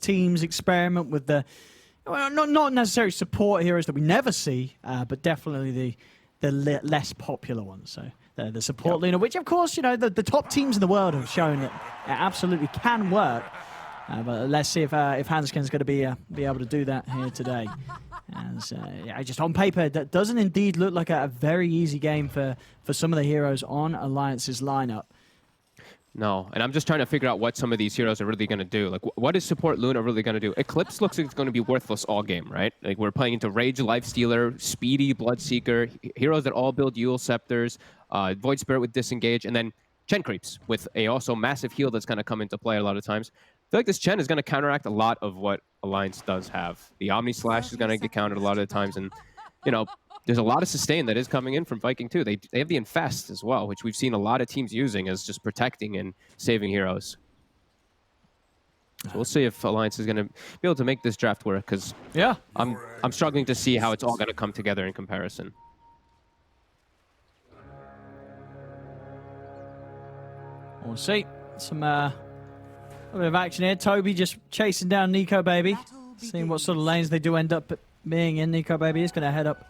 teams experiment with the, well, not necessarily support heroes that we never see, but definitely the less popular ones. So the support Luna, which of course, you know, the top teams in the world have shown it absolutely can work. But let's see if Hanskin's going to be able to do that here today. As yeah, just on paper, that doesn't indeed look like a very easy game for some of the heroes on Alliance's lineup. No, and I'm just trying to figure out what some of these heroes are really going to do. Like, what is support Luna really going to do? Eclipse looks like it's going to be worthless all game, right? Like, we're playing into Rage, Lifestealer, Speedy, Bloodseeker, heroes that all build Yule Scepters, Void Spirit with Disengage, and then Chen Creeps with a also massive heal that's going to come into play a lot of times. I feel like this Chen is going to counteract a lot of what Alliance does have. The Omni Slash is going to get countered a lot of the times, and, you know, there's a lot of sustain that is coming in from Viking too. They have the Infest as well, which we've seen a lot of teams using as just protecting and saving heroes. So we'll see if Alliance is going to be able to make this draft work, because yeah, I'm struggling to see how it's all going to come together in comparison. We'll see. Some a bit of action here. Toby just chasing down Nico Baby, seeing what sort of lanes they do end up being in. Nico Baby is going to head up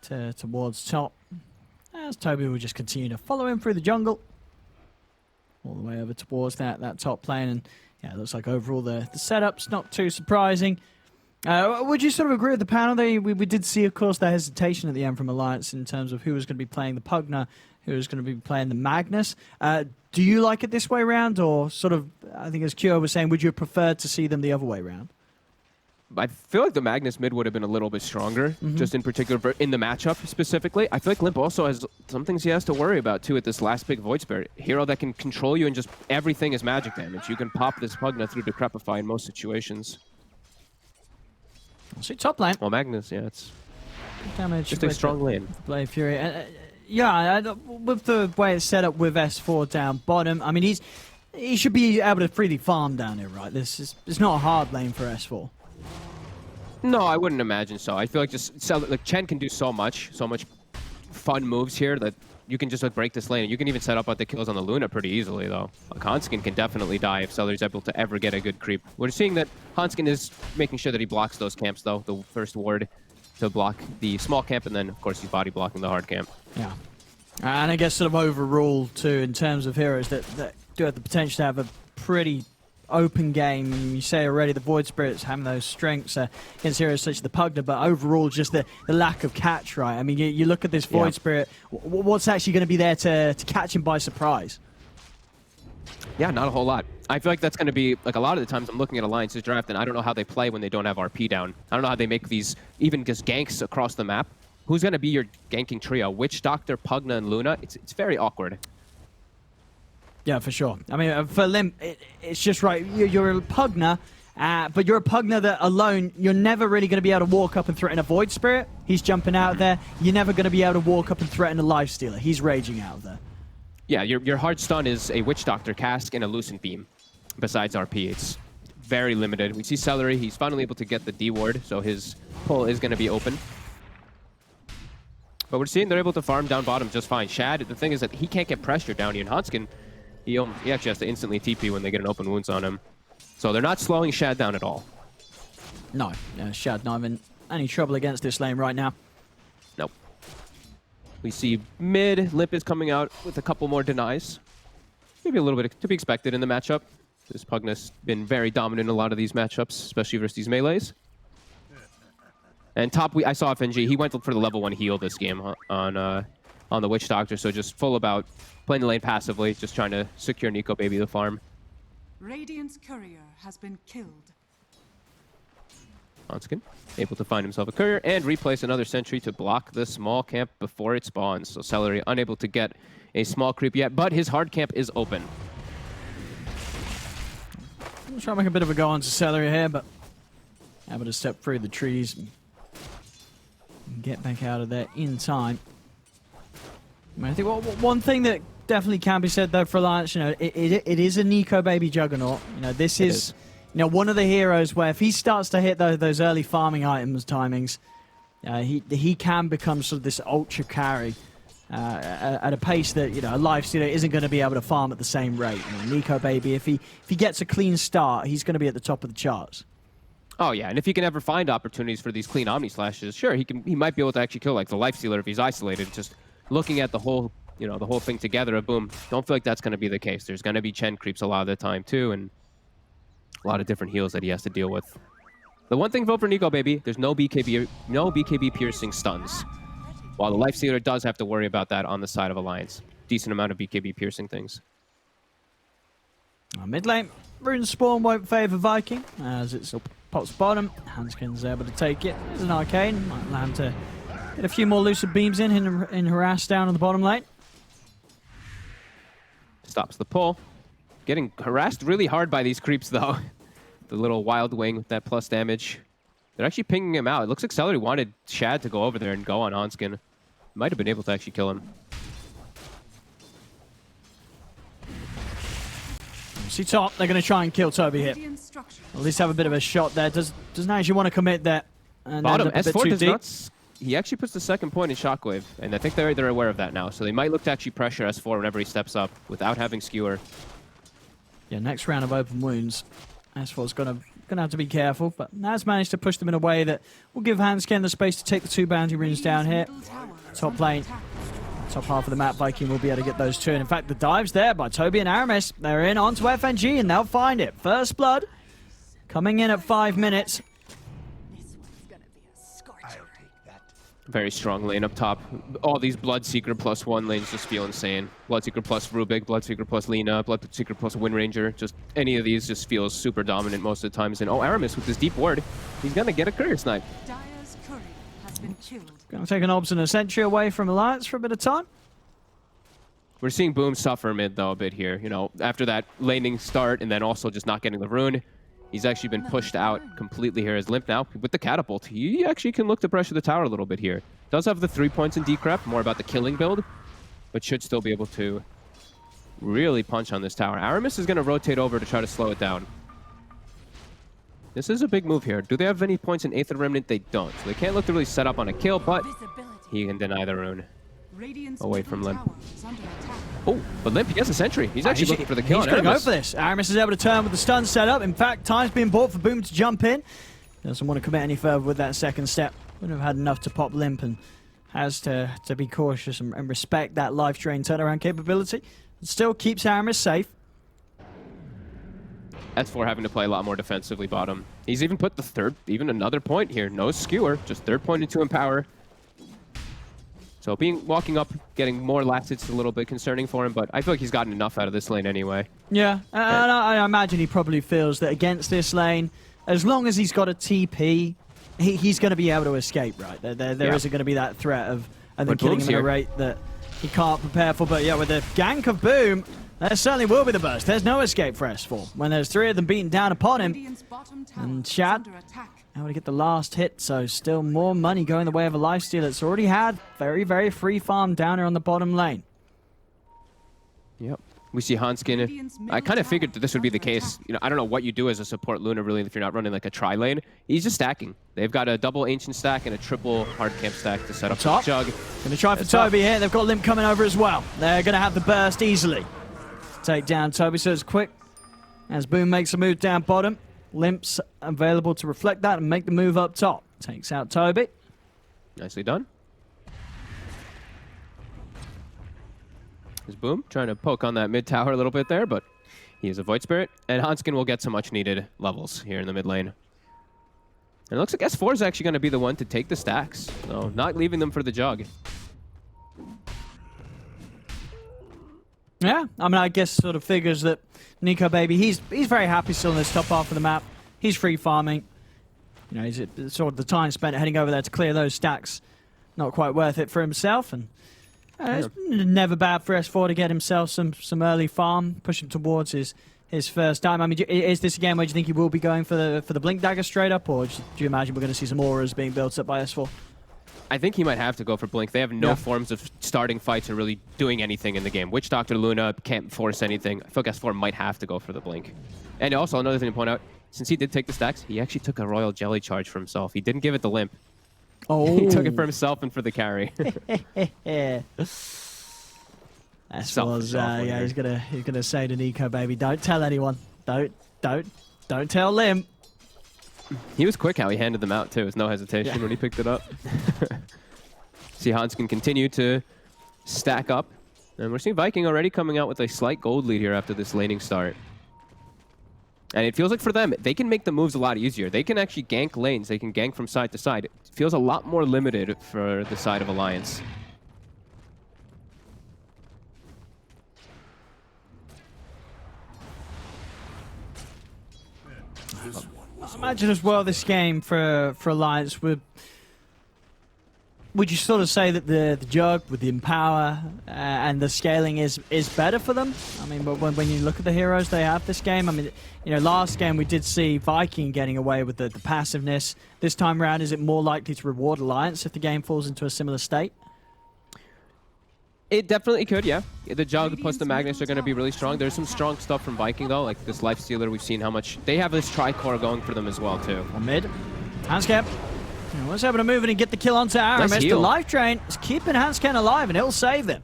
towards top, as Toby will just continue to follow him through the jungle all the way over towards that top lane. And yeah, it looks like overall the setup's not too surprising. Would you sort of agree with the panel? We did see, of course, the hesitation at the end from Alliance in terms of who was going to be playing the Pugna, who was going to be playing the Magnus. Do you like it this way around, or sort of, I think as Kyo was saying, would you have preferred to see them the other way around? I feel like the Magnus mid would have been a little bit stronger, just in particular in the matchup specifically. I feel like Limp also has some things he has to worry about too at this last big Void Spirit. Hero that can control you and just everything is magic damage. You can pop this Pugna through Decrepify in most situations. We'll see top lane. Well, Magnus, yeah, it's damage just a strong lane. Blade Fury. Yeah, with the way it's set up with S4 down bottom, I mean, he should be able to freely farm down here, right? It's not a hard lane for S4. No, I wouldn't imagine so. I feel like like Chen can do so much fun moves here that you can just break this lane. You can even set up the kills on the Luna pretty easily, though. Hanskin can definitely die if Celery's able to ever get a good creep. We're seeing that Hanskin is making sure that he blocks those camps, though. The first ward to block the small camp, and then, of course, he's body blocking the hard camp. Yeah. And I guess sort of overall, too, in terms of heroes that do have the potential to have a pretty open game. And you say already the Void Spirits having those strengths against heroes such as the Pugna, but overall just the lack of catch, right? I mean, you look at this Void Spirit, what's actually going to be there to catch him by surprise? Yeah, not a whole lot. I feel like that's going to be, like, a lot of the times I'm looking at Alliance's draft and I don't know how they play when they don't have RP down. I don't know how they make these even just ganks across the map. Who's going to be your ganking trio? Witch Doctor, Pugna, and Luna? It's very awkward. Yeah, for sure. I mean, for Limp, it's just right. You're a Pugna, but you're a Pugna that alone, you're never really going to be able to walk up and threaten a Void Spirit. He's jumping out there. You're never going to be able to walk up and threaten a Lifestealer. He's raging out there. Yeah, your hard stun is a Witch Doctor, Cask, and a Lucent Beam. Besides RP, it's very limited. We see Celery. He's finally able to get the D ward, so his pull is going to be open. But we're seeing they're able to farm down bottom just fine. Shad, the thing is that he can't get pressure down here. And Hanskin, he actually has to instantly TP when they get an open wounds on him. So they're not slowing Shad down at all. No, Shad not in any trouble against this lane right now. Nope. We see mid, Limp is coming out with a couple more denies. Maybe a little bit to be expected in the matchup. This Pugna's been very dominant in a lot of these matchups, especially versus these melees. And top, I saw FNG. He went for the level 1 heal this game on the Witch Doctor, so just full about playing the lane passively, just trying to secure Nico Baby the farm. Radiant's courier has been killed. Hanskin able to find himself a courier and replace another sentry to block the small camp before it spawns. So Celery unable to get a small creep yet, but his hard camp is open. I'm trying to make a bit of a go on to Celery here, but able to step through the trees and get back out of there in time. I mean, I think one thing that definitely can be said though for Alliance, you know, it is a Nico Baby juggernaut. You know, this is you know, one of the heroes where if he starts to hit those early farming items timings, he can become sort of this ultra carry at a pace that, you know, a lifestealer isn't going to be able to farm at the same rate. You know, Nico Baby, if he gets a clean start, he's going to be at the top of the charts. Oh yeah, and if he can ever find opportunities for these clean Omni Slashes, sure, he might be able to actually kill like the lifestealer if he's isolated. Just looking at the whole, you know, the whole thing together of Boom, don't feel like that's going to be the case. There's going to be Chen creeps a lot of the time too, and a lot of different heals that he has to deal with. The one thing, vote for Nico Baby, there's no BKB piercing stuns. While the lifestealer does have to worry about that on the side of Alliance. Decent amount of BKB piercing things. Mid lane, Rune Spawn won't favour Viking as it's pops bottom. Hanskin's able to take it. There's an arcane. Might land to get a few more lucid beams in harass down on the bottom lane. Stops the pull. Getting harassed really hard by these creeps though. The little wild wing with that plus damage. They're actually pinging him out. It looks like Celery wanted Shad to go over there and go on Hanskin. Might have been able to actually kill him. See top, they're going to try and kill Toby here. At least have a bit of a shot there. Doesn't actually want to commit there. And Bottom, end up a bit S4 too does deep. not... He actually puts the second point in Shockwave, and I think they're aware of that now. So they might look to actually pressure S4 whenever he steps up without having Skewer. Yeah, next round of open wounds. S4's gonna have to be careful, but has managed to push them in a way that will give Hanskin the space to take the 2 bounty runes down here. Top lane, top half of the map, Viking will be able to get those 2. And in fact, the dive's there by Toby and Aramis. They're in onto FNG, and they'll find it. First blood coming in at 5 minutes. Very strong lane up top. All these Bloodseeker +1 lanes just feel insane. Bloodseeker plus Rubik, Bloodseeker plus Lina, Bloodseeker plus Windranger. Just any of these just feels super dominant most of the times. And oh, Aramis with his deep ward, he's gonna get a courier snipe. Dire's courier has been killed. Gonna take an Obs and a Sentry away from Alliance for a bit of time. We're seeing Boom suffer mid though a bit here. You know, after that laning start and then also just not getting the rune. He's actually been pushed out completely here as Limp now. With the catapult, he actually can look to pressure the tower a little bit here. Does have the 3 points in decrep, more about the killing build, but should still be able to really punch on this tower. Aramis is going to rotate over to try to slow it down. This is a big move here. Do they have any points in Aether Remnant? They don't. So they can't look to really set up on a kill, but he can deny the rune. Away from Limp. Oh, but Limp, he has a sentry. He's actually looking for the kill. He's going to go for this. Aramis is able to turn with the stun set up. In fact, time's being bought for Boom to jump in. Doesn't want to commit any further with that second step. Wouldn't have had enough to pop Limp and has to be cautious and respect that life drain turnaround capability. It still keeps Aramis safe. S4 having to play a lot more defensively bottom. He's even put the even another point here. No skewer, just 3rd point into Empower. So walking up, getting more lats, it's a little bit concerning for him, but I feel like he's gotten enough out of this lane anyway. Yeah, and I imagine he probably feels that against this lane, as long as he's got a TP, he's going to be able to escape, right? There isn't going to be that threat of and then killing him at a rate that he can't prepare for. But yeah, with the gank of Boom, there certainly will be the burst. There's no escape for S4. When there's 3 of them beating down upon him, and Shad able to get the last hit, so still more money going the way of a lifesteal. It's already had very, very free farm down here on the bottom lane. Yep. We see Hanskin. I kind of figured that this would be the case. You know, I don't know what you do as a support Luna really if you're not running like a tri lane. He's just stacking. They've got a double ancient stack and a triple hard camp stack to set up the jug. Going to try for Toby here. They've got Limp coming over as well. They're going to have the burst easily. Take down Toby, so it's quick. As Boom makes a move down bottom. Limp's available to reflect that and make the move up top. Takes out Toby. Nicely done. There's Boom trying to poke on that mid tower a little bit there, but he is a Void Spirit. And Hanskin will get some much needed levels here in the mid lane. And it looks like S4 is actually going to be the one to take the stacks. So not leaving them for the jug. Yeah, I mean, I guess sort of figures that Nico Baby, he's very happy still in this top half of the map. He's free farming. You know, he's sort of the time spent heading over there to clear those stacks. Not quite worth it for himself. And it's never bad for S4 to get himself some early farm, push him towards his first time. I mean, is this a game where you think he will be going for the Blink Dagger straight up, or do you imagine we're going to see some auras being built up by S4? I think he might have to go for Blink. They have no forms of starting fights or really doing anything in the game. Witch Doctor Luna can't force anything. I feel like S4 might have to go for the Blink. And also, another thing to point out, since he did take the stacks, he actually took a Royal Jelly charge for himself. He didn't give it the Limp. Oh. He took it for himself and for the carry. That's Selfish yeah, he's gonna say to Nico, baby, don't tell anyone. Don't tell Lim. He was quick how he handed them out too. With no hesitation when he picked it up. See Hans can continue to stack up. And we're seeing Viking already coming out with a slight gold lead here after this laning start. And it feels like for them, they can make the moves a lot easier. They can actually gank lanes. They can gank from side to side. It feels a lot more limited for the side of Alliance. I imagine as well this game for Alliance would you sort of say that the Jug with the Empower and the scaling is better for them? I mean, but when you look at the heroes they have this game, I mean, you know, last game we did see Viking getting away with the passiveness. This time around, is it more likely to reward Alliance if the game falls into a similar state? It definitely could, yeah. The Jug plus the Magnus are going to be really strong. There's some strong stuff from Viking, though, like this Lifestealer. We've seen how much... They have this Tri-Core going for them as well, too. On mid. Handscap. What's able to move in and get the kill onto Aramis. Nice The heal. life drain is keeping Hanscan alive, and it'll save them.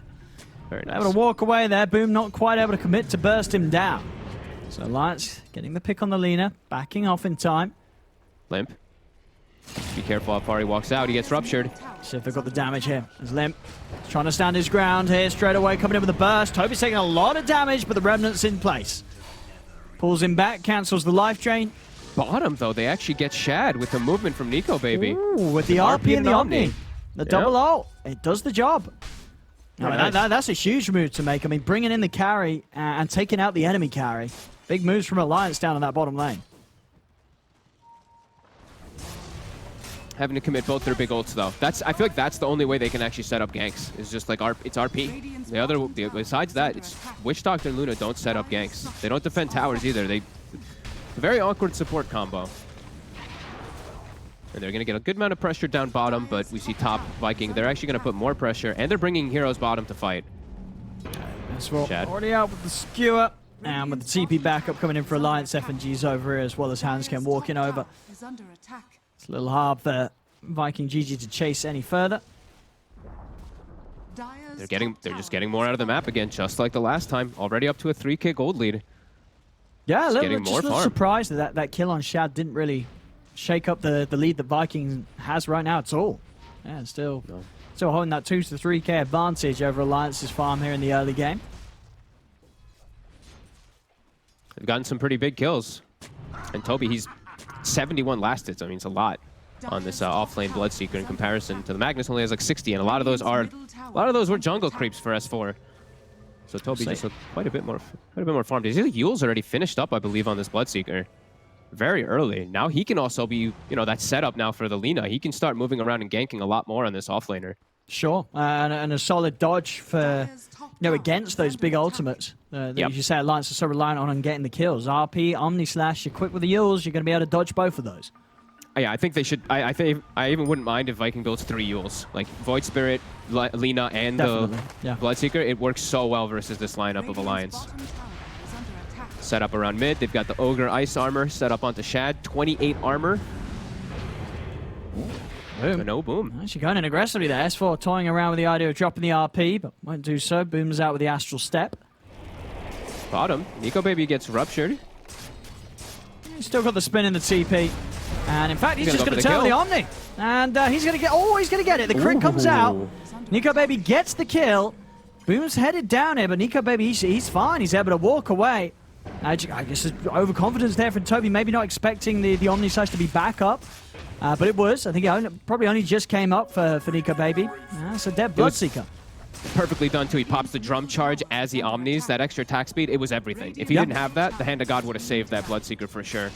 Very nice. Able to walk away there. Boom not quite able to commit to burst him down. So Alliance getting the pick on the Lina, backing off in time. Limp. Be careful how far he walks out. He gets ruptured. See if they've got the damage here. As Limp trying to stand his ground here straight away, coming in with a burst. Toby's taking a lot of damage, but the Remnant's in place. Pulls him back, cancels the life drain. Bottom, though, they actually get Shad with the movement from Nico, baby. Ooh, with the RP and the Omni. The double ult. It does the job. I mean, that's a huge move to make. I mean, bringing in the carry and taking out the enemy carry. Big moves from Alliance down in that bottom lane. Having to commit both their big ults, though. I feel like that's the only way they can actually set up ganks. Is just like it's RP. Besides that, it's Witch Doctor and Luna don't set up ganks. They don't defend towers either. Very awkward support combo. And they're going to get a good amount of pressure down bottom, but we see top Viking. They're actually going to put more pressure, and they're bringing heroes bottom to fight. As well, Chad. already out with the skewer, and with the TP backup coming in for Alliance, FNG's over here, as well as Hanscan walking over. Is under attack. It's a little hard for Viking GG to chase any further. They're just getting more out of the map again, just like the last time. Already up to a 3K gold lead. Yeah, Just getting more a little farm. surprised that kill on Shad didn't really shake up the lead that Viking has right now at all. Yeah, still holding that 2 to 3K advantage over Alliance's farm here in the early game. They've gotten some pretty big kills. And Toby, he's 71 last hits. I mean, it's a lot on this offlane Bloodseeker in comparison to the Magnus. Only has like 60, and a lot of those were jungle creeps for S4. So Toby just looked quite a bit more farmed. His Yule's already finished up, I believe, on this Bloodseeker. Very early. Now he can also be, that setup now for the Lina. He can start moving around and ganking a lot more on this offlaner. Sure, and a solid dodge for, against those big ultimates. You say Alliance is so reliant on getting the kills. RP, Omni Slash, you're quick with the Yules, you're going to be able to dodge both of those. Yeah, I think they should. I even wouldn't mind if Viking builds 3 Yules. Like Void Spirit, Lina, and the Bloodseeker. It works so well versus this lineup of Alliance. Set up around mid. They've got the Ogre Ice Armor set up onto Shad. 28 armor. Boom. So no boom. Actually going in aggressively there. S4 toying around with the idea of dropping the RP, but won't do so. Boom's out with the Astral Step. Bottom. Nico Baby gets ruptured. He's still got the spin in the TP. And in fact, he's just going to turn with the Omni. And he's going to get... Oh, he's going to get it. The crit comes out. Nico Baby gets the kill. Boom's headed down here, but Nico Baby, he's fine. He's able to walk away. I guess overconfidence there from Toby. Maybe not expecting the Omni Slash to be back up. But it was. I think it probably only just came up for Nico Baby. It's a dead Bloodseeker. Perfectly done, too. He pops the drum charge as he Omnis. That extra attack speed, it was everything. If he didn't have that, the Hand of God would have saved that Bloodseeker for sure.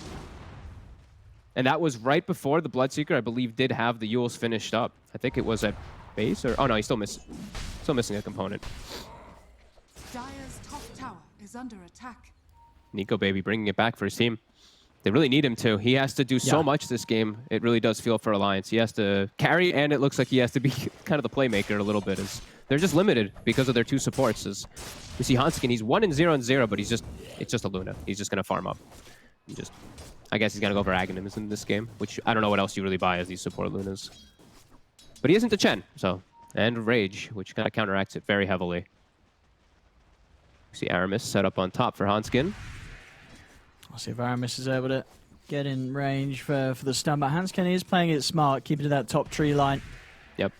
And that was right before the Bloodseeker, I believe, did have the Yules finished up. I think it was at base, or... Oh, no, he's still missing a component. Dire's top tower is under attack. Nico Baby bringing it back for his team. They really need him to. He has to do so much this game. It really does feel for Alliance. He has to carry, and it looks like he has to be kind of the playmaker a little bit. They're just limited because of their 2 supports. As we see Hanskin, he's 1-0-0, but it's just a Luna. He's just going to farm up. I guess he's going to go for Aghanims in this game, which I don't know what else you really buy as these support Lunas. But he isn't a Chen, so. And Rage, which kind of counteracts it very heavily. See Aramis set up on top for Hanskin. I'll see if Aramis is able to get in range for the stun, but Hanskin is playing it smart, keeping to that top tree line. Yep.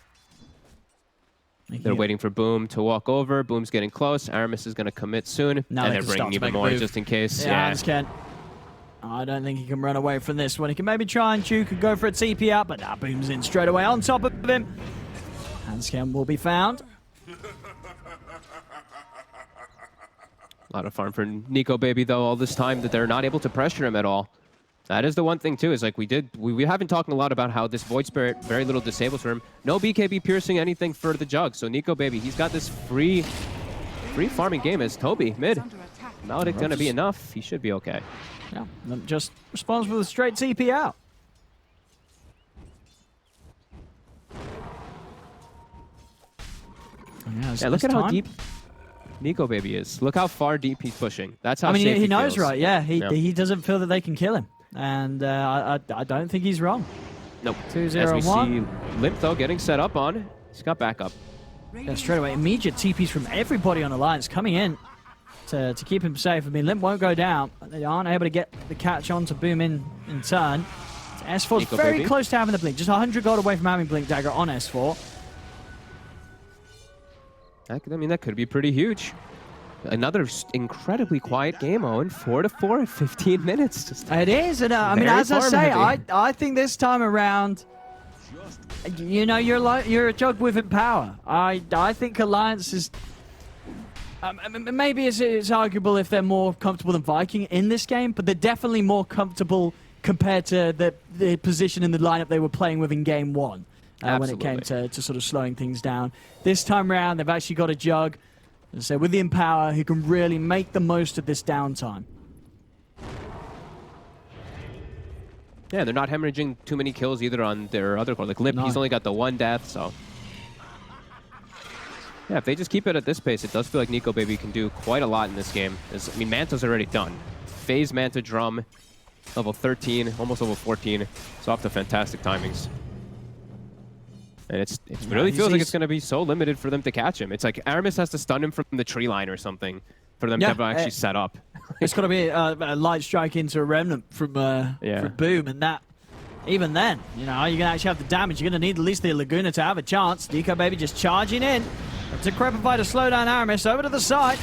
They're waiting for Boom to walk over. Boom's getting close. Aramis is going to commit soon. Now and they're bringing even more just in case. Yeah, Hanskin. I don't think he can run away from this one. He can maybe try and juke and go for a TP out, but Boom's in straight away on top of him. Hanskin will be found. A lot of farm for Nico Baby, though, all this time that they're not able to pressure him at all. That is the one thing, too, is like we haven't talked a lot about how this Void Spirit, very little disables for him. No BKB piercing anything for the Jug. So Nico Baby, he's got this free farming game as Toby, mid. Maledict going to be enough. He should be okay. Yeah, just responds with a straight TP out. Yeah, look at how deep Nico Baby is. Look how far deep he's pushing. That's how I mean, safe he knows, feels. right? Yeah, he doesn't feel that they can kill him. And I don't think he's wrong. Nope. 2-0-1. As we see Limp, though, getting set up on. He's got backup. Yeah, straight away. Immediate TPs from everybody on Alliance coming in to keep him safe. I mean, Limp won't go down. They aren't able to get the catch on to Boom in turn. S4's very Baby. close to having the Blink. Just 100 gold away from having Blink Dagger on S4. I mean, that could be pretty huge. Another incredibly quiet game, Owen. 4-4 at 15 minutes. Just It is, and I mean, as I say, I think this time around, you know, you're a Jug with power. I think Alliance is maybe it's arguable if they're more comfortable than Viking in this game, but they're definitely more comfortable compared to the position in the lineup they were playing with in game one. When it came to sort of slowing things down. This time around, they've actually got a Jug, so with the Empower, who can really make the most of this downtime. Yeah, they're not hemorrhaging too many kills either on their other core. Like Lip, he's only got the one death, so. Yeah, if they just keep it at this pace, it does feel like Nico Baby can do quite a lot in this game. I mean, Manta's already done. Phase Manta Drum, level 13, almost level 14. It's off to fantastic timings. And it really feels like it's going to be so limited for them to catch him. It's like Aramis has to stun him from the tree line or something for them to actually set up. It's got to be a light strike into a Remnant from Boom, and that, even then, you know, you're going to actually have the damage. You're going to need at least the Laguna to have a chance. Nico Baby just charging in to Crepify to slow down Aramis over to the side.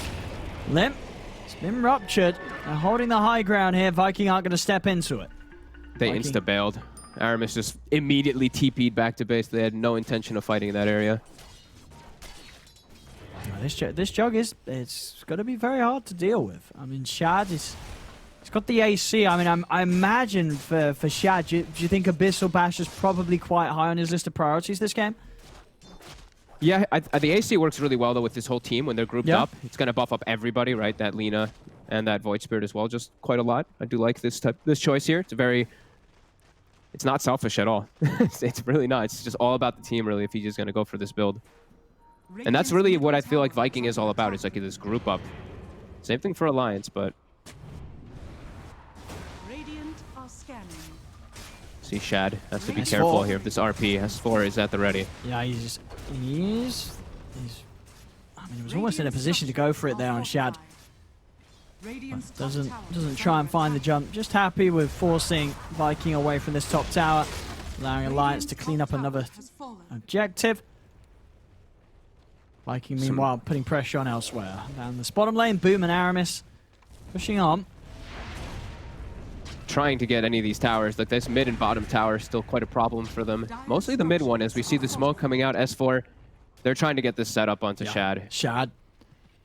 Limp, it's been ruptured. They're holding the high ground here. Viking aren't going to step into it. They insta-bailed. Aramis just immediately TP'd back to base. They had no intention of fighting in that area. This Jug it's going to be very hard to deal with. I mean, Shad he's got the AC. I mean, I imagine for Shad, do you think Abyssal Bash is probably quite high on his list of priorities this game? Yeah, the AC works really well, though, with this whole team when they're grouped up. It's going to buff up everybody, right? That Lina and that Void Spirit as well, just quite a lot. I do like this choice here. It's not selfish at all. It's really not. It's just all about the team, really, if he's just going to go for this build. And that's really what I feel like Viking is all about. It's like this group up. Same thing for Alliance, but... Radiant are scanning. See, Shad has to be careful here of this RP. S4 is at the ready. Yeah, I mean, he was almost in a position to go for it there on Shad. Doesn't try and find the jump. Just happy with forcing Viking away from this top tower, allowing Alliance to clean up another objective. Viking, meanwhile, putting pressure on elsewhere. Down the bottom lane, Boom and Aramis pushing on. Trying to get any of these towers. Like this mid and bottom tower is still quite a problem for them. Mostly the mid one, as we see the smoke coming out. S4, they're trying to get this set up onto Shad. Shad.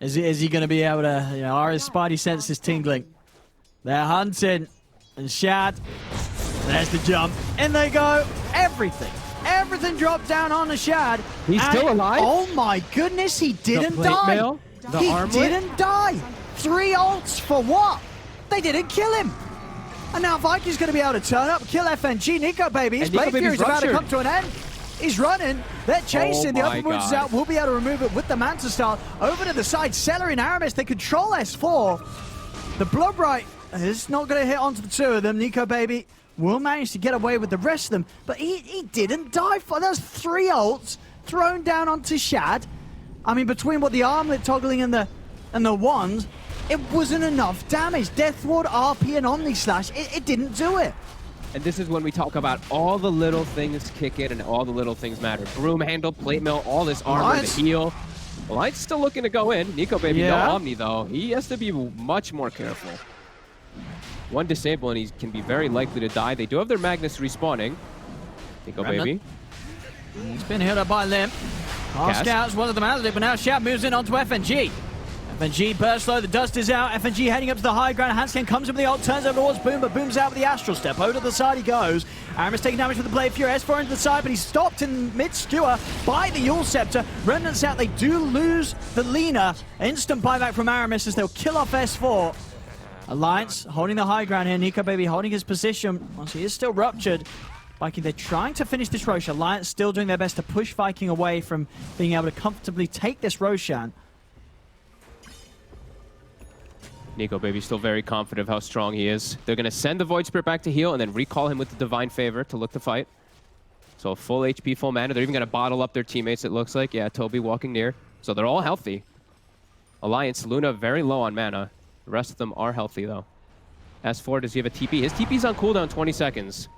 Is he going to be able to, you know, are his spidey senses tingling? They're hunting. And Shad, there's the jump. In they go. Everything dropped down on the Shad. He's still alive? Oh my goodness, he didn't die. He didn't die. 3 ults for what? They didn't kill him. And now Viking's going to be able to turn up, kill FNG. Nico Baby, his Blade Fury's about to come to an end. He's running. They're chasing. The open wounds out. We'll be able to remove it with the Manta Style. Over to the side. Celery and Aramis, they control S4. The Bloodbright is not going to hit onto the two of them. Nico Baby will manage to get away with the rest of them, but he didn't die for. There's 3 ults thrown down onto Shad. I mean, between what the armlet toggling and the wand, it wasn't enough damage. Death Ward, RP, and Omni Slash, it didn't do it. And this is when we talk about all the little things kick in and all the little things matter. Broom handle, plate mill, all this armor, the heal. Light's still looking to go in. Nico Baby, no Omni though. He has to be much more careful. One disable and he can be very likely to die. They do have their Magnus respawning. Nico Baby. He's been hit up by Limp. Our scouts, one of them has it, but now Shad moves in onto FNG. FNG burst low, the dust is out. FNG heading up to the high ground. Handscan comes in with the ult, turns over towards Boom, but Boom's out with the Astral Step. Over to the side he goes. Aramis taking damage with the Blade Fury. S4 into the side, but he's stopped in mid-skewer by the Yule Scepter. Remnants out, they do lose the Lina. Instant buyback from Aramis as they'll kill off S4. Alliance holding the high ground here. Nico Baby holding his position. Once he is still ruptured. Viking, they're trying to finish this Roshan. Alliance still doing their best to push Viking away from being able to comfortably take this Roshan. Nico Baby still very confident of how strong he is. They're going to send the Void Spirit back to heal and then recall him with the Divine Favor to look to fight. So full HP, full mana. They're even going to bottle up their teammates, it looks like. Yeah, Toby walking near. So they're all healthy. Alliance, Luna very low on mana. The rest of them are healthy, though. S4, does he have a TP? His TP's on cooldown 20 seconds.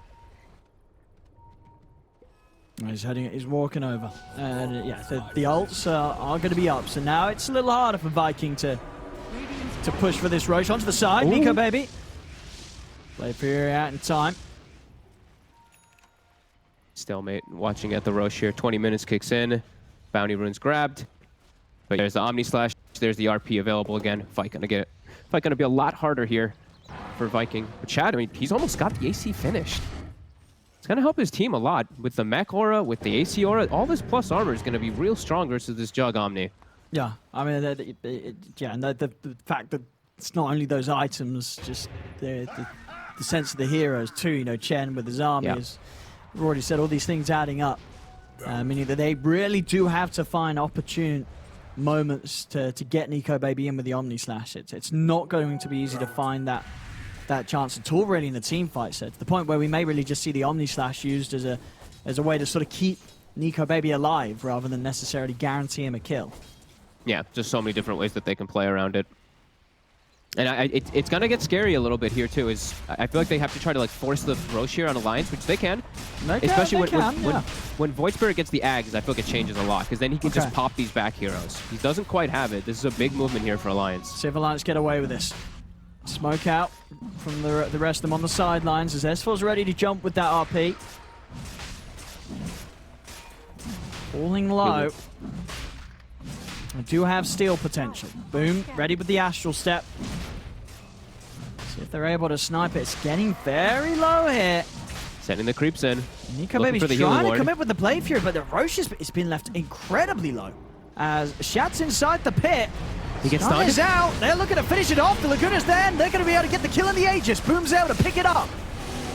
He's walking over. And yeah, the ults are going to be up. So now it's a little harder for Viking to push for this Roche onto the side. Ooh. Nico Baby. Blade Fury out in time. Stalemate watching at the Roche here. 20 minutes kicks in. Bounty runes grabbed. But there's the Omni Slash. There's the RP available again. Fight gonna get it. Fight gonna be a lot harder here for Viking. But Chad, I mean, he's almost got the AC finished. It's gonna help his team a lot. With the mech aura, with the AC aura, all this plus armor is gonna be real strong versus this Jug Omni. Yeah, I mean, and the fact that it's not only those items, just the sense of the heroes too. You know, Chen with his army, as we've already said, all these things adding up, meaning that they really do have to find opportune moments to get Nico Baby in with the Omni Slash. It's not going to be easy to find that chance at all, really, in the team fight set. To the point where we may really just see the Omni Slash used as a way to sort of keep Nico Baby alive rather than necessarily guarantee him a kill. Yeah, just so many different ways that they can play around it. And it's gonna get scary a little bit here too. I feel like they have to try to like force the Roche here on Alliance, which they can. Especially when Void Spirit gets the Ags, I feel like it changes a lot because then he can just pop these back heroes. He doesn't quite have it. This is a big movement here for Alliance. See if Alliance get away with this. Smoke out from the rest of them on the sidelines as S4's ready to jump with that RP. Falling low. I do have steal potential. Boom, ready with the Astral Step. See if they're able to snipe it. It's getting very low here. Sending the creeps in. Nico Baby's trying to come in with the Blade Fury, but the Roche has been left incredibly low. As Shat's inside the pit. He gets stunned. Is out. They're looking to finish it off. The Laguna's there, and they're going to be able to get the kill in the Aegis. Boom's able to pick it up.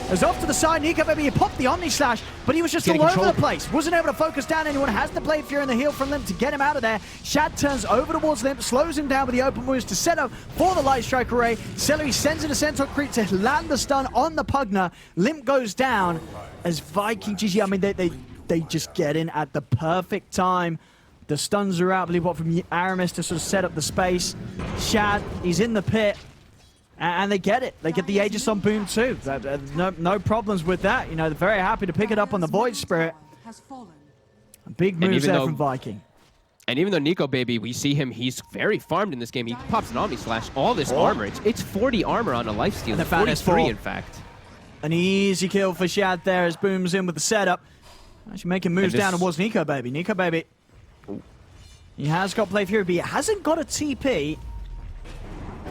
As off to the side, Nico Baby, he popped the Omni Slash, but he was just all over the place. Wasn't able to focus down anyone. Has the Blade Fury and the heal from Limp to get him out of there. Shad turns over towards Limp, slows him down with the open wounds to set up for the Light Strike Array. Celery sends in a Centaur Creep to land the stun on the Pugner. Limp goes down as Viking GG. I mean, they just get in at the perfect time. The stuns are out, I believe, from Aramis to sort of set up the space. Shad, he's in the pit. And they get it. They get the Aegis on Boom too. No problems with that. You know, they're very happy to pick it up on the Void Spirit. Big moves there from Viking. And even though Nico Baby, we see him, he's very farmed in this game. He pops an Omni Slash, all this armor. It's 40 armor on a lifesteal. 43, in fact. An easy kill for Shad there as Boom's in with the setup. Actually making moves down towards Nico Baby. Nico Baby, he has got Blade Fury, but he hasn't got a TP.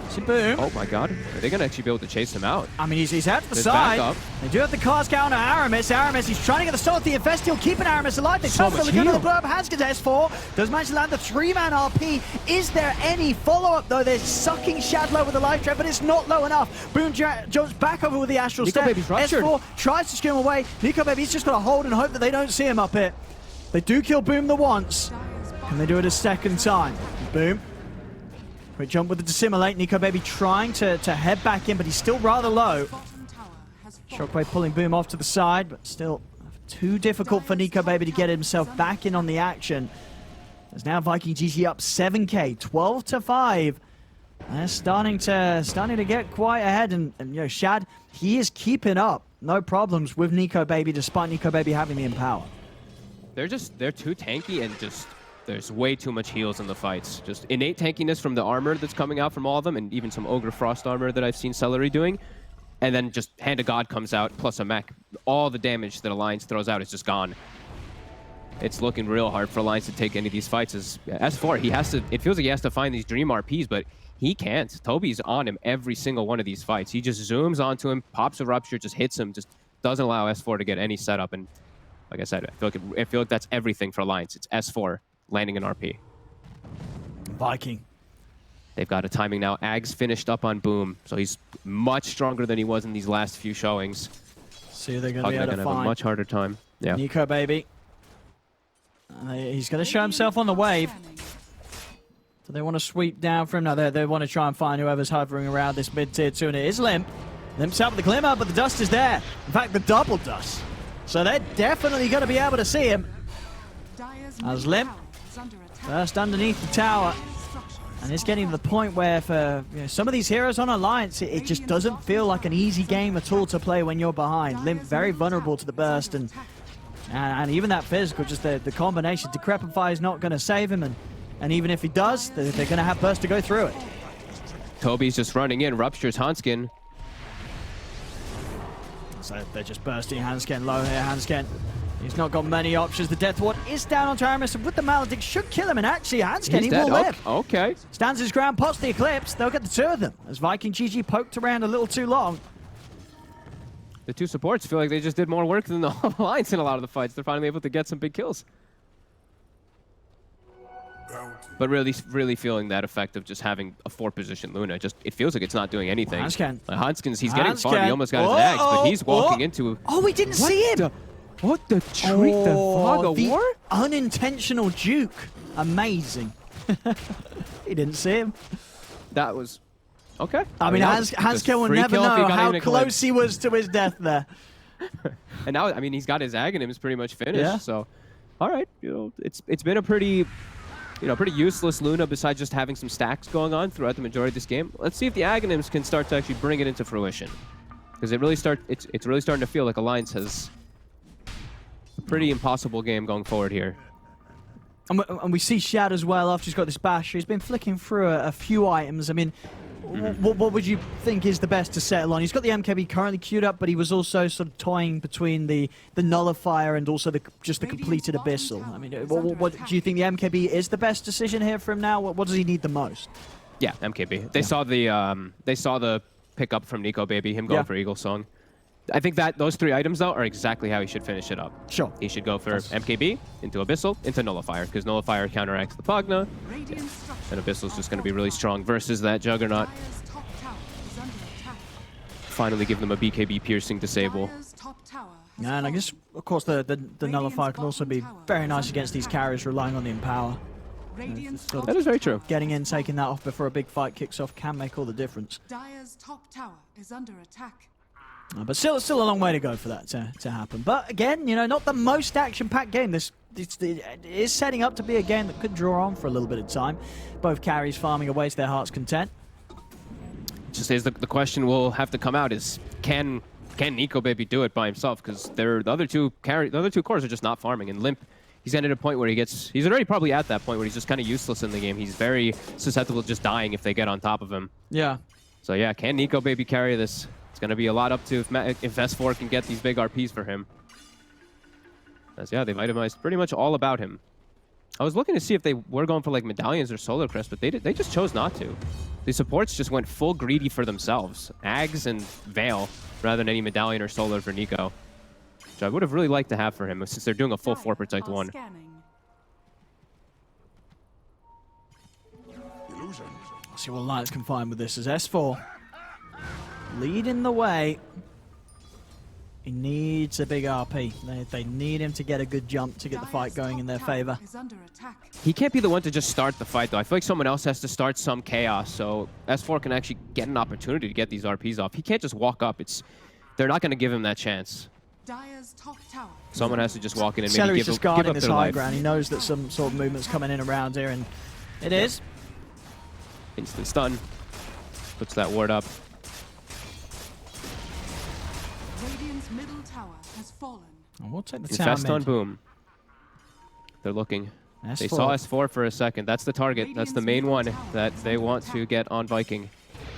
See Boom. Oh my god. Are they going to actually be able to chase him out? I mean, he's out to the side. They do have the cars counter Aramis. Aramis, he's trying to get the start of the Infestial, keeping Aramis alive. They so much heal. The blow up has gets S4. Does manage to land the 3-man RP. Is there any follow-up though? They're sucking Shad low with the life trap, but it's not low enough. Boom jumps back over with the Astral Step. S4 tries to scream away. Nico Baby's just got to hold and hope that they don't see him up here. They do kill Boom the once. Can they do it a second time? Boom. Quick jump with the Dissimulate. Nico Baby trying to head back in, but he's still rather low. Shockwave pulling Boom off to the side, but still too difficult for Nico Baby to get himself back in on the action. As now Viking GG up 7k, 12-5. They're starting to get quite ahead, and you know, Shad, he is keeping up, no problems with Nico Baby, despite Nico Baby having the Empower. They're too tanky, and just there's way too much heals in the fights. Just innate tankiness from the armor that's coming out from all of them, and even some Ogre Frost armor that I've seen Celery doing. And then just Hand of God comes out, plus a mech. All the damage that Alliance throws out is just gone. It's looking real hard for Alliance to take any of these fights. As S4, it feels like he has to find these dream RPs, but he can't. Toby's on him every single one of these fights. He just zooms onto him, pops a Rupture, just hits him, just doesn't allow S4 to get any setup. And like I said, I feel like that's everything for Alliance. It's S4 landing an RP. Viking. They've got a timing now. Ag's finished up on Boom, so he's much stronger than he was in these last few showings. See, they're going to be able to have find a much harder time. Yeah. Nico Baby. He's going to show himself on the wave. So they want to sweep down for him. No, they want to try and find whoever's hovering around this mid-tier 2, and it is Limp. Limp's out with the Glimmer, but the dust is there. In fact, the double dust. So they're definitely going to be able to see him. As Limp first underneath the tower. And it's getting to the point where for some of these heroes on Alliance, it just doesn't feel like an easy game at all to play when you're behind. Limp very vulnerable to the burst, and even that physical, just the combination. Decrepify is not going to save him, and even if he does, they're going to have burst to go through it. Toby's just running in, ruptures Hanskin. So they're just bursting Hanskin low here. Hanskin, he's not got many options. The Death Ward is down onto Aramis, and with the Maledict should kill him, and actually Hanskin, he will live. Okay. Stands his ground, pots the Eclipse. They'll get the two of them, as Viking GG poked around a little too long. The two supports feel like they just did more work than the Alliance in a lot of the fights. They're finally able to get some big kills. But really feeling that effect of just having a 4-position Luna. It feels like it's not doing anything. Hanskin. Hanskin's, he's getting far. He almost got his Axe, but he's walking into... Oh, we didn't see him! What the treat? The fog of war? Unintentional juke. Amazing. He didn't see him. That was... Okay. I mean, Hanskin will never know how close he was to his death there. And now, I mean, he's got his Aghanims pretty much finished. Yeah. So, all right, it's been a pretty useless Luna besides just having some stacks going on throughout the majority of this game. Let's see if the Aghanims can start to actually bring it into fruition, because it's really starting to feel like Alliance has a pretty impossible game going forward here. And we see Shad as well after he's got this bash. He's been flicking through a few items. I mean, what would you think is the best to settle on? He's got the MKB currently queued up, but he was also sort of toying between the Nullifier and also the completed Abyssal. I mean, what do you think the MKB is the best decision here for him now? What does he need the most? Yeah, MKB. They saw the pickup from Nico Baby, him going for Eagle Song. I think that those 3 items, though, are exactly how he should finish it up. Sure. He should go for MKB, into Abyssal, into Nullifier, because Nullifier counteracts the Pugna, and Abyssal's just going to be really strong versus that Juggernaut. Finally give them a BKB piercing disable. And I guess, of course, the Nullifier can also be very nice against these carriers relying on the Empower. That is very true. Getting in, taking that off before a big fight kicks off can make all the difference. Dire's top tower is under attack. But still a long way to go for that to happen. But again, not the most action-packed game. It is setting up to be a game that could draw on for a little bit of time. Both carries farming away to their heart's content. Just as the question will have to come out is, can Nico Baby do it by himself? Because the other two cores are just not farming, and Limp, he's getting to a point where he's already probably at that point where he's just kind of useless in the game. He's very susceptible to just dying if they get on top of him. Yeah. So yeah, can Nico Baby carry this? It's going to be a lot up to if S4 can get these big RPs for him. As yeah, they've itemized pretty much all about him. I was looking to see if they were going for like medallions or solar crest, but they just chose not to. The supports just went full greedy for themselves. Ags and Veil rather than any medallion or solar for Nico. Which I would have really liked to have for him since they're doing a full 4 protect 1. Let's see what Alliance can find with this as S4 leading the way. He needs a big RP. They need him to get a good jump to get the fight going in their favor. He can't be the one to just start the fight, though. I feel like someone else has to start some chaos, so S4 can actually get an opportunity to get these RPs off. He can't just walk up. It's they're not going to give him that chance. Dire's top tower. Someone has to just walk in and maybe Celery's give just up guarding this their high life. ground. He knows that some sort of movement's coming in around here, and it is. Instant stun. Puts that ward up. Radiant's middle tower has fallen. And we'll take the Infest tower on mid. boom. They're looking. They S4. saw S4 for a second. That's the target. That's the main one that they want to get on Viking.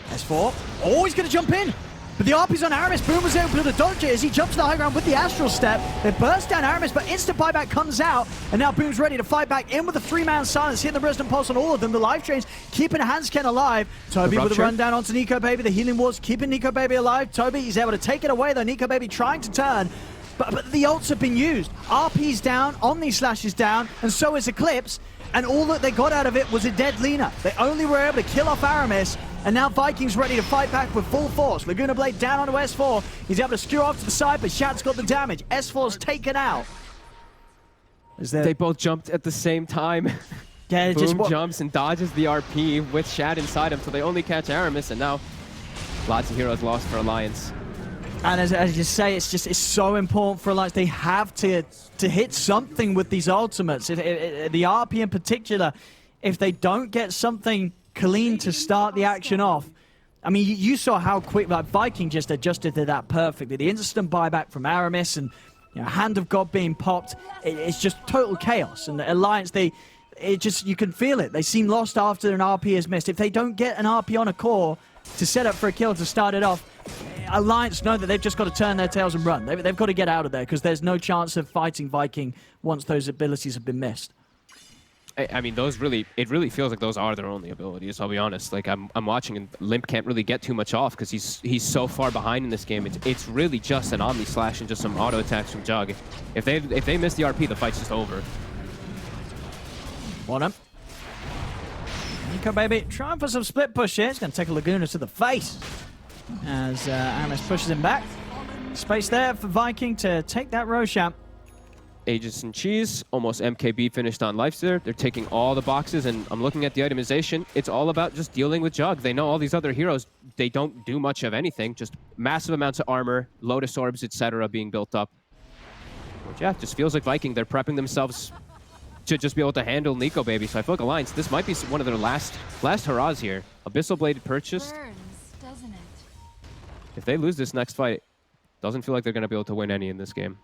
S4. Oh, he's going to jump in. But the RP's on Aramis. Boom was able to dodge it as he jumps to the high ground with the Astral Step. They burst down Aramis, but instant buyback comes out. And now Boom's ready to fight back in with a 3-man silence, hitting the Resident Pulse on all of them. The life chains keeping Hansken alive. Toby with a run down onto Nico Baby. The healing wards keeping Nico Baby alive. Toby, he's able to take it away, though. Nico Baby trying to turn. But the ults have been used. RP's down, Omni Slash is down, and so is Eclipse. And all that they got out of it was a dead Lina. They only were able to kill off Aramis, and now Vikings ready to fight back with full force. Laguna Blade down onto S4. He's able to skew off to the side, but Shad's got the damage. S4's taken out. They both jumped at the same time. Yeah, Boom jumps and dodges the RP with Shad inside him, so they only catch Aramis, and now lots of heroes lost for Alliance. And as you say, it's so important for Alliance. They have to hit something with these ultimates. The RP in particular, if they don't get something clean to start the action off, I mean, you saw how quick Viking just adjusted to that perfectly. The instant buyback from Aramis and Hand of God being popped, it's just total chaos. And the Alliance, you can feel it. They seem lost after an RP is missed. If they don't get an RP on a core to set up for a kill to start it off, Alliance know that they've just got to turn their tails and run. They've got to get out of there because there's no chance of fighting Viking once those abilities have been missed. I mean, it really feels like those are their only abilities, I'll be honest. Like, I'm watching and Limp can't really get too much off because he's so far behind in this game. It's really just an Omni Slash and just some auto attacks from Jug. If they miss the RP, the fight's just over. Want him. Nico Baby trying for some split push here. He's going to take a Laguna to the face as Aramis pushes him back. Space there for Viking to take that Roshan. Aegis and Cheese, almost MKB finished on life there. They're taking all the boxes, and I'm looking at the itemization. It's all about just dealing with Jug. They know all these other heroes, they don't do much of anything, just massive amounts of armor, Lotus Orbs, etc. being built up. Which, yeah, just feels like Viking. They're prepping themselves to just be able to handle Nico Baby. So I feel like Alliance, this might be one of their last hurrahs here. Abyssal Blade purchased. Burns, doesn't it? If they lose this next fight, doesn't feel like they're going to be able to win any in this game.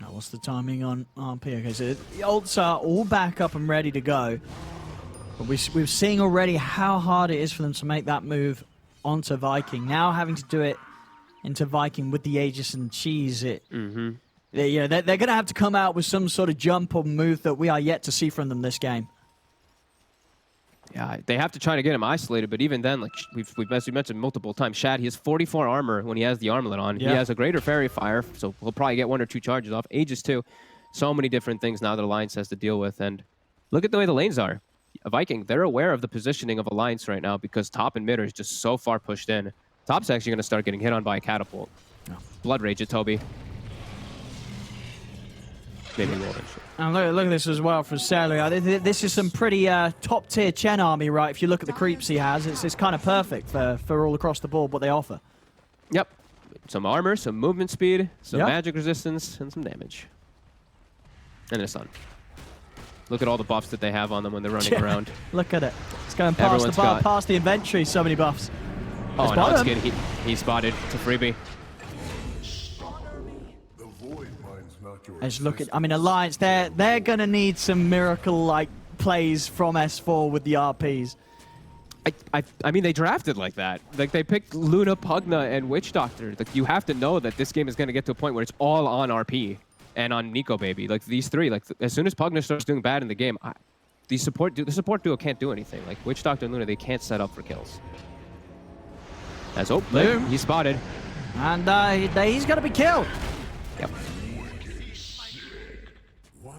Oh, what's the timing on RP? Okay, so the ults are all back up and ready to go. But we're seeing already how hard it is for them to make that move onto Viking. Now having to do it into Viking with the Aegis and Cheese, they're going to have to come out with some sort of jump or move that we are yet to see from them this game. Yeah, they have to try to get him isolated, but even then, like as we mentioned multiple times, Shad, he has 44 armor when he has the armlet on. Yeah. He has a greater fairy fire, so he'll probably get 1 or 2 charges off. Aegis too. So many different things now that Alliance has to deal with, and look at the way the lanes are. Viking, they're aware of the positioning of Alliance right now because top and mid are just so far pushed in. Top's actually going to start getting hit on by a catapult. Oh. Blood Rage at Toby. Maybe roll that shit. And look at this as well from Celery. This is some pretty top-tier Chen army, right? If you look at the creeps he has, it's kind of perfect for all across the board what they offer. Yep. Some armor, some movement speed, some Yep. magic resistance, and some damage. And a stun. Look at all the buffs that they have on them when they're running around. Look at it. It's going past Everyone's the bar, got- past the inventory, so many buffs. Oh, There's no, it's bottom. good. He spotted. It's a freebie. Let's look at, I mean, Alliance, they're going to need some miracle-like plays from S4 with the RPs. I mean, they drafted like that. Like, they picked Luna, Pugna, and Witch Doctor. Like, you have to know that this game is going to get to a point where it's all on RP and on Nico Baby. Like, these three, like, as soon as Pugna starts doing bad in the game, the support duo can't do anything. Like, Witch Doctor and Luna, they can't set up for kills. As he's spotted. And he's going to be killed. Yep.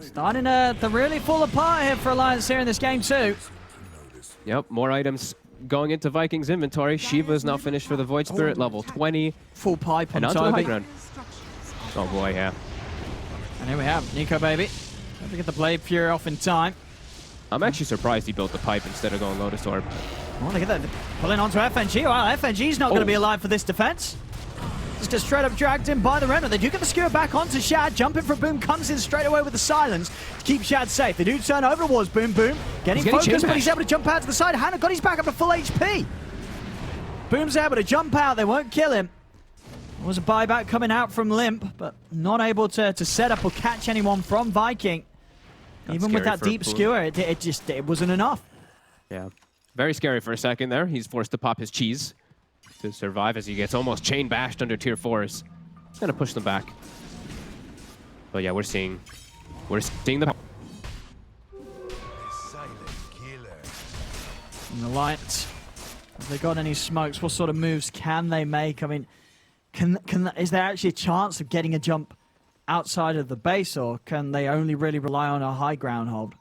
Starting to really fall apart here for Alliance here in this game too. Yep, more items going into Vikings inventory. Shiva is now finished for the Void Spirit, level 20. Full pipe on And onto the high Toby. ground. Oh boy, yeah. And here we have Nico Baby. Don't get the Blade Fury off in time. I'm actually surprised he built the pipe instead of going Lotus Orb. Oh, look at that. Pulling onto FNG. Well, FNG's not going to be alive for this defense. Just get straight up dragged in by the Renner. They do get the skewer back onto Shad. Jumping for Boom comes in straight away with the silence to keep Shad safe. They do turn over towards Boom. Getting focused, but he's able to jump out to the side. Hannah got his back up to full HP. Boom's able to jump out. They won't kill him. There was a buyback coming out from Limp, but not able to set up or catch anyone from Viking. Even with that deep skewer, it wasn't enough. Yeah. Very scary for a second there. He's forced to pop his cheese to survive as he gets almost chain bashed under tier 4s. It's gonna push them back. But yeah, we're seeing the And the Lions, have they got any smokes? What sort of moves can they make? I mean, is there actually a chance of getting a jump outside of the base, or can they only really rely on a high ground hold?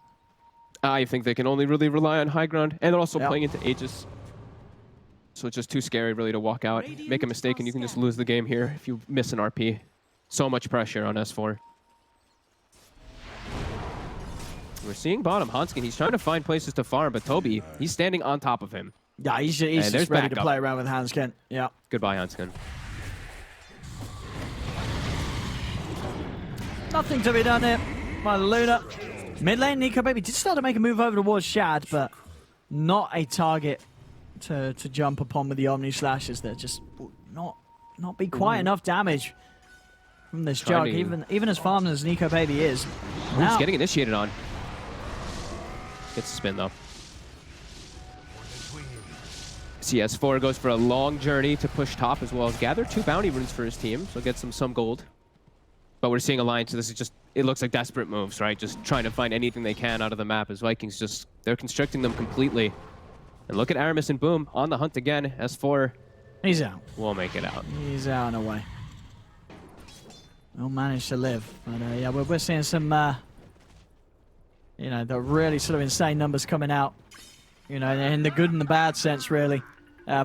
I think they can only really rely on high ground, and they're also playing into Aegis. So it's just too scary really to walk out, make a mistake, and you can just lose the game here if you miss an RP. So much pressure on S4. We're seeing bottom Hanskin. He's trying to find places to farm, but Toby, he's standing on top of him. Yeah, he's just ready to play around with Hanskin. Yeah. Goodbye, Hanskin. Nothing to be done here by Luna. Mid lane, Nico Baby did start to make a move over towards Shad, but not a target to jump upon with the Omni Slashes. They're just not be quite enough damage from this jug, even as farmed as Nico Baby is. He's getting initiated on. Gets the spin though. CS4 goes for a long journey to push top as well as gather 2 bounty runes for his team, so get some gold. But we're seeing Alliance, so this is just, it looks like desperate moves, right? Just trying to find anything they can out of the map as Vikings they're constricting them completely. And look at Aramis and Boom on the hunt again. S4. He's out. We'll make it out. He's out and away. We'll manage to live. But yeah, we're seeing some, the really sort of insane numbers coming out. In the good and the bad sense, really,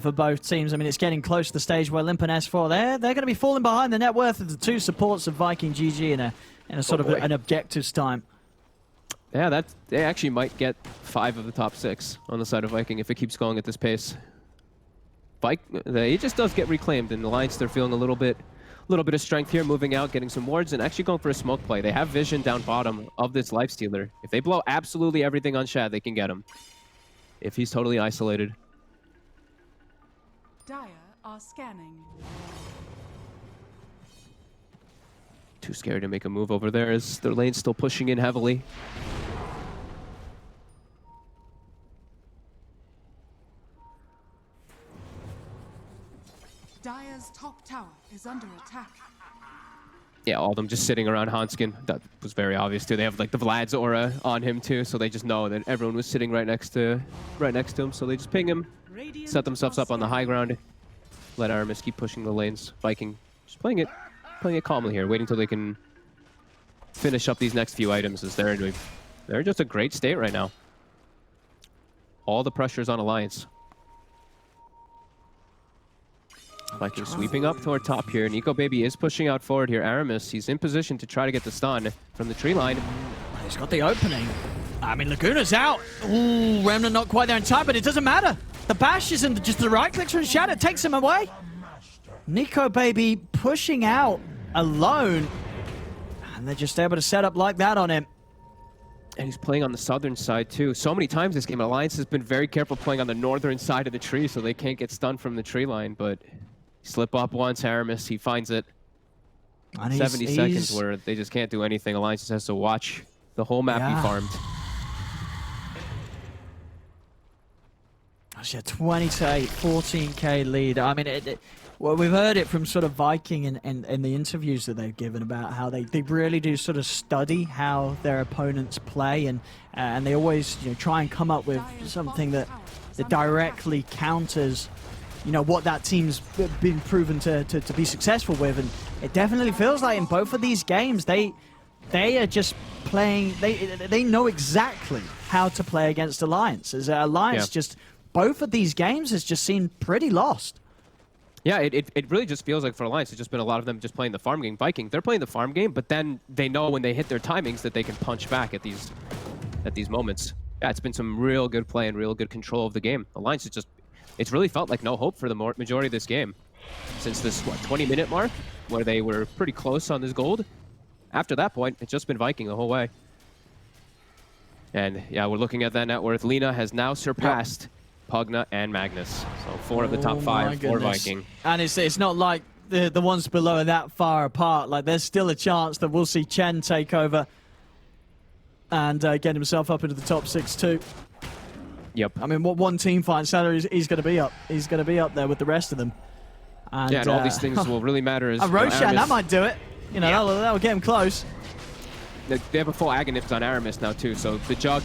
for both teams. I mean, it's getting close to the stage where Limp and S4, they're going to be falling behind the net worth of the 2 supports of Viking GG in a sort of an objectives time. Yeah, they actually might get 5 of the top 6 on the side of Viking if it keeps going at this pace. The Aegis does get reclaimed, and Alliance, they're feeling a little bit of strength here, moving out, getting some wards, and actually going for a smoke play. They have vision down bottom of this Lifestealer. If they blow absolutely everything on Shad, they can get him. If he's totally isolated. Dire are scanning. Too scared to make a move over there as their lane's still pushing in heavily. Dire's top tower is under attack. Yeah, all of them just sitting around Hanskin. That was very obvious too. They have like the Vlad's aura on him too, so they just know that everyone was sitting right next to him. So they just ping him, set themselves up on the high ground, let Aramis keep pushing the lanes. Viking just playing it calmly here, waiting till they can finish up these next few items as they're in just a great state right now. All the pressure's on Alliance. Viking sweeping up toward top here. Nico Baby is pushing out forward here. Aramis, he's in position to try to get the stun from the tree line. He's got the opening. I mean, Laguna's out. Ooh, Remnant not quite there in time, but it doesn't matter. The bash isn't just the right clicks from Shadow. It takes him away. Nico Baby pushing out alone. And they're just able to set up like that on him. And he's playing on the southern side too. So many times this game, Alliance has been very careful playing on the northern side of the tree so they can't get stunned from the tree line, but slip up once, Aramis, he finds it. And 70 seconds where they just can't do anything. Alliance just has to watch the whole map be farmed. Actually, a 20 to 8, 14k lead. I mean, well, we've heard it from sort of Viking and the interviews that they've given about how they really do sort of study how their opponents play, and they always try and come up with something that directly counters what that team's been proven to be successful with. And it definitely feels like in both of these games they are just playing, they know exactly how to play against Alliance. As Alliance just both of these games has just seemed pretty lost. Yeah, it really just feels like for Alliance, it's just been a lot of them just playing the farm game. Viking, they're playing the farm game, but then they know when they hit their timings that they can punch back at these moments. yeah, it's been some real good play and real good control of the game. Alliance is just, it's really felt like no hope for the majority of this game. Since this, 20-minute mark, where they were pretty close on this gold. After that point, it's just been Viking the whole way. And yeah, we're looking at that net worth. Lina has now surpassed Pugna and Magnus. So 4 of the top 5 for Viking. And it's not like the ones below are that far apart. Like, there's still a chance that we'll see Chen take over and get himself up into the top 6 too. Yep. I mean, what one team fight salary he's going to be up. He's going to be up there with the rest of them. And, yeah, and all these things will really matter. Is Roshan, that might do it. You know, that'll get him close. They have a full Aghanim's on Aramis now too, so the Jug,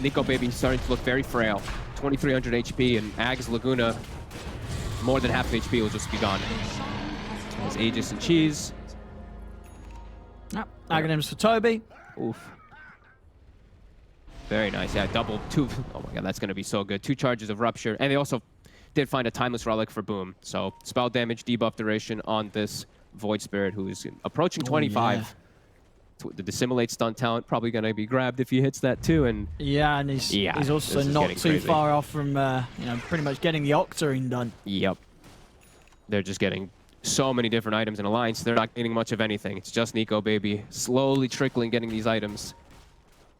Nico Baby starting to look very frail. 2,300 HP, and Ag's Laguna, more than half of HP will just be gone. There's Aegis and Cheese. Yep. Aghanim's for Toby. Oof. Very nice. Yeah, double 2. Oh my god, that's going to be so good. 2 charges of Rupture, and they also did find a Timeless Relic for Boom. So spell damage, debuff duration on this Void Spirit, who is approaching 25. Yeah. The Dissimulate stun talent probably going to be grabbed if he hits that too. And yeah, and he's also not too far off from you know, pretty much getting the Octarine done. Yep. They're just getting so many different items in Alliance. They're not getting much of anything. It's just Nico Baby slowly trickling getting these items.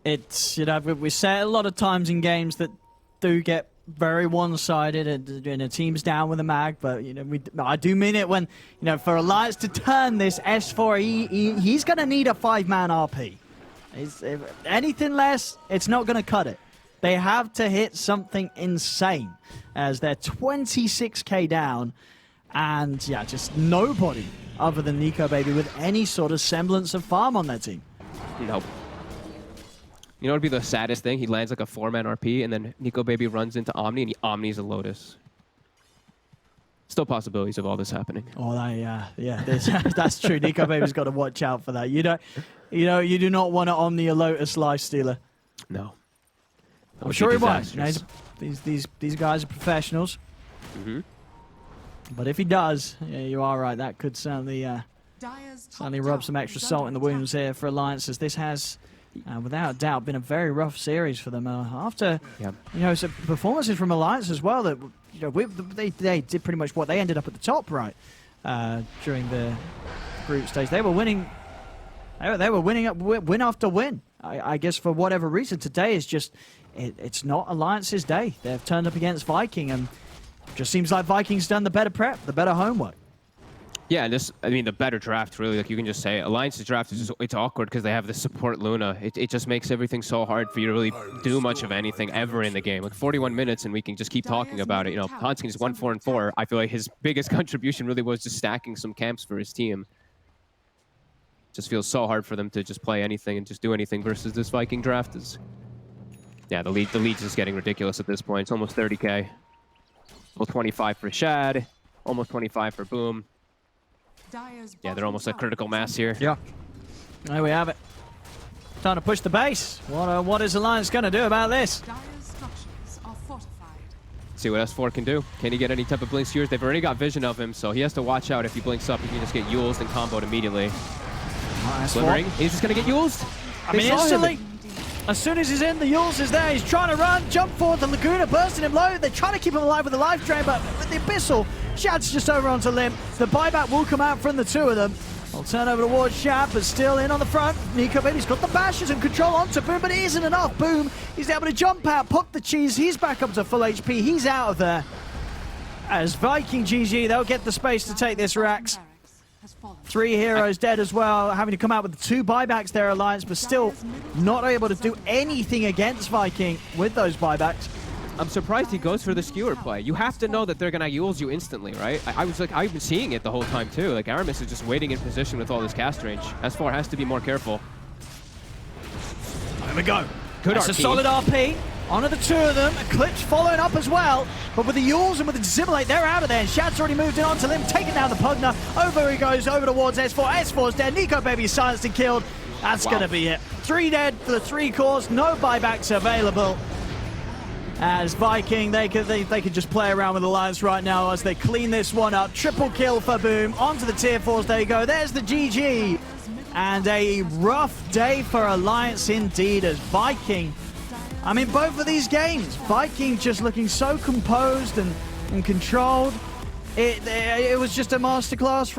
It's, you know, we say it a lot of times in games that do get very one-sided, and a team's down with a mag, but you know, I do mean it when, you know, for Alliance to turn this S4, he's going to need a 5-man RP. If anything less, it's not going to cut it. They have to hit something insane, as they're 26k down, and yeah, just nobody other than Nico Baby with any sort of semblance of farm on their team. Nope. You know what would be the saddest thing? He lands like a 4-man RP, and then Nico Baby runs into Omni, and he Omnis a Lotus. Still possibilities of all this happening. Oh, yeah, that's true. Nico Baby's got to watch out for that. You do not want to Omni a Lotus Lifestealer. No. I'm sure he won't. You know, these guys are professionals. Mm-hmm. But if he does, yeah, you are right. That could certainly rub some extra salt in the wounds here for Alliance, as this has, without doubt, been a very rough series for them. After, you know, some performances from Alliance as well, that, you know, they did pretty much what they ended up at the top, right, during the group stage. They were winning. They were winning win after win. I guess for whatever reason, today is just it's not Alliance's day. They've turned up against Viking, and it just seems like Viking's done the better prep, the better homework. Yeah, and this, I mean, the better draft, really, like you can just say, Alliance's draft is just, it's awkward because they have the support Luna. It just makes everything so hard for you to really do much of anything ever in the game. Like 41 minutes, and we can just keep talking about it. You know, Hanskin is 1-4-4. I feel like his biggest contribution really was just stacking some camps for his team. Just feels so hard for them to just play anything and just do anything versus this Viking draft is. Yeah, the lead's just getting ridiculous at this point. It's almost 30k. Well, 25 for Shad, almost 25 for Boom. Yeah, they're almost at critical mass here. Yeah. There we have it. Time to push the base. What is Alliance going to do about this? See what S4 can do. Can he get any type of blink skewers? They've already got vision of him, so he has to watch out. If he blinks up, he can just get Yulesed and comboed immediately. Slithering. He's just going to get Yulesed. I mean, instantly, as soon as he's in, the Yules is there. He's trying to run, jump forward. The Laguna bursting him low. They're trying to keep him alive with the life drain, but with the Abyssal, Shad's just over onto Limb. The buyback will come out from the two of them. I'll turn over towards Shad, but still in on the front. Nico Baby's got the bashes and control onto Boom, but it isn't enough. Boom, he's able to jump out, pop the cheese. He's back up to full HP. He's out of there. As Viking GG, they'll get the space to take this Rax. 3 heroes dead as well, having to come out with the 2 buybacks there, Alliance, but still not able to do anything against Viking with those buybacks. I'm surprised he goes for the skewer play. You have to know that they're gonna Yules you instantly, right? I've been seeing it the whole time too. Like, Aramis is just waiting in position with all this cast range. S4 has to be more careful. There we go. Good That's RP. a solid RP. Onto the 2 of them. Eclipse following up as well. But with the Yules and with the Dissimulate, they're out of there. And Shad's already moved in onto Lim, taking down the Pugna. Over he goes, over towards S4. S4's dead. Nico Baby is silenced and killed. That's going to be it. 3 dead for the 3 cores. No buybacks available. As Viking, they could just play around with Alliance right now as they clean this one up. Triple kill for Boom. Onto the tier 4s they go. There's the GG. And a rough day for Alliance indeed, as Viking I mean, both of these games, Viking just looking so composed and controlled. It was just a masterclass.